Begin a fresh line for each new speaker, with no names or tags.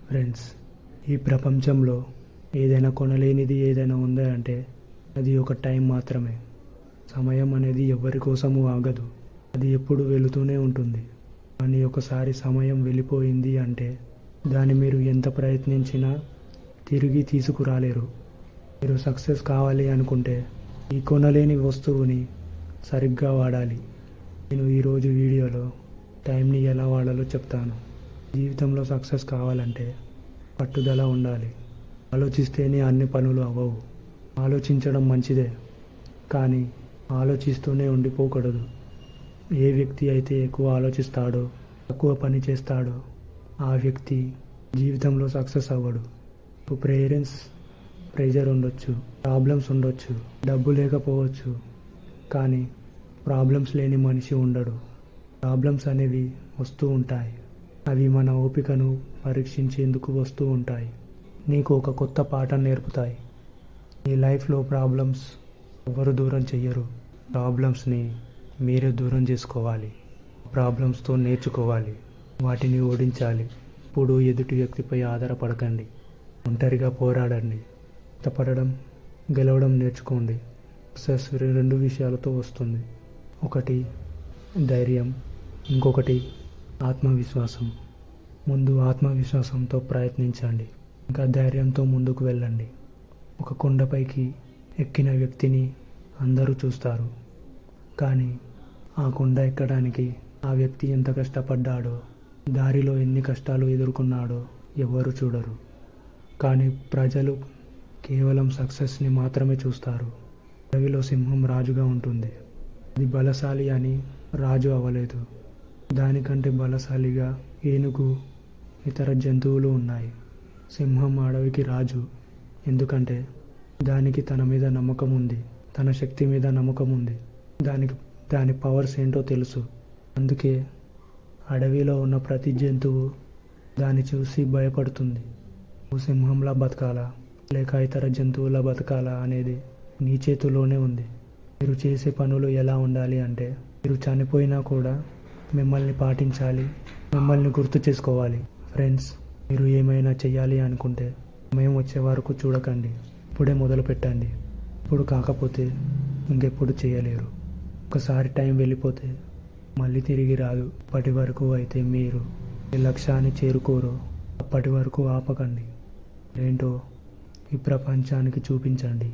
Friends, ఈ ప్రపంచంలో ఏదైనా కొనలేనిది ఏదైనా ఉందా అంటే అది ఒక టైం మాత్రమే. సమయం అనేది ఎవరి కోసము ఆగదు, అది ఎప్పుడు వెళుతూనే ఉంటుంది. కానీ ఒకసారి సమయం వెళ్ళిపోయింది అంటే దాన్ని మీరు ఎంత ప్రయత్నించినా తిరిగి తీసుకురాలేరు. మీరు సక్సెస్ కావాలి అనుకుంటే ఈ కొనలేని వస్తువుని సరిగ్గా వాడాలి. నేను ఈరోజు వీడియోలో టైంని ఎలా వాడాలో చెప్తాను. జీవితంలో సక్సెస్ కావాలంటే పట్టుదల ఉండాలి. ఆలోచిస్తేనే అన్ని పనులు అవ్వవు. ఆలోచించడం మంచిదే, కానీ ఆలోచిస్తూనే ఉండిపోకూడదు. ఏ వ్యక్తి అయితే ఎక్కువ ఆలోచిస్తాడో, తక్కువ పని చేస్తాడో ఆ వ్యక్తి జీవితంలో సక్సెస్ అవ్వడు. పేరెంట్స్ ప్రెజర్ ఉండొచ్చు, ప్రాబ్లమ్స్ ఉండొచ్చు, డబ్బు లేకపోవచ్చు, కానీ ప్రాబ్లమ్స్ లేని మనిషి ఉండడు. ప్రాబ్లమ్స్ అనేవి వస్తూ ఉంటాయి. అవి మన ఓపికను పరీక్షించేందుకు వస్తూ ఉంటాయి. నీకు ఒక కొత్త పాఠం నేర్పుతాయి. నీ లైఫ్లో ప్రాబ్లమ్స్ ఎవరు దూరం చెయ్యరు. ప్రాబ్లమ్స్ని మీరే దూరం చేసుకోవాలి. ప్రాబ్లమ్స్తో నేర్చుకోవాలి, వాటిని ఓడించాలి. ఇప్పుడు ఎదుటి వ్యక్తిపై ఆధారపడకండి, ఒంటరిగా పోరాడండి. కష్టపడడం, గెలవడం నేర్చుకోండి. సక్సెస్ రెండు విషయాలతో వస్తుంది. ఒకటి ధైర్యం, ఇంకొకటి ఆత్మవిశ్వాసం. ముందు ఆత్మవిశ్వాసంతో ప్రయత్నించండి, ఇంకా ధైర్యంతో ముందుకు వెళ్ళండి. ఒక కొండపైకి ఎక్కిన వ్యక్తిని అందరూ చూస్తారు, కానీ ఆ కొండ ఎక్కడానికి ఆ వ్యక్తి ఎంత కష్టపడ్డాడో, దారిలో ఎన్ని కష్టాలు ఎదుర్కొన్నాడో ఎవ్వరూ చూడరు. కానీ ప్రజలు కేవలం సక్సెస్ని మాత్రమే చూస్తారు. అడవిలో సింహం రాజుగా ఉంటుంది. అది బలశాలి అని రాజు అవ్వలేదు. దానికంటే బలశాలిగా ఏనుగు, ఇతర జంతువులు ఉన్నాయి. సింహం అడవికి రాజు, ఎందుకంటే దానికి తన మీద నమ్మకం ఉంది, తన శక్తి మీద నమ్మకం ఉంది. దాని పవర్స్ ఏంటో తెలుసు. అందుకే అడవిలో ఉన్న ప్రతి జంతువు దాన్ని చూసి భయపడుతుంది. నువ్వు సింహంలా బతకాలా లేక ఇతర జంతువులా బతకాలా అనేది నీ చేతిలోనే ఉంది. మీరు చేసే పనులు ఎలా ఉండాలి అంటే మీరు చనిపోయినా కూడా మిమ్మల్ని పాటించాలి, మిమ్మల్ని గుర్తు చేసుకోవాలి. ఫ్రెండ్స్, మీరు ఏమైనా చేయాలి అనుకుంటే సమయం వచ్చే వరకు చూడకండి, ఇప్పుడే మొదలు పెట్టండి. ఇప్పుడు కాకపోతే ఇంకెప్పుడు చేయలేరు. ఒకసారి టైం వెళ్ళిపోతే మళ్ళీ తిరిగి రాదు. అప్పటి వరకు అయితే మీరు ఈ లక్ష్యాన్ని చేరుకోరు. అప్పటి వరకు ఆపకండి. ఏంటో ఈ ప్రపంచానికి చూపించండి.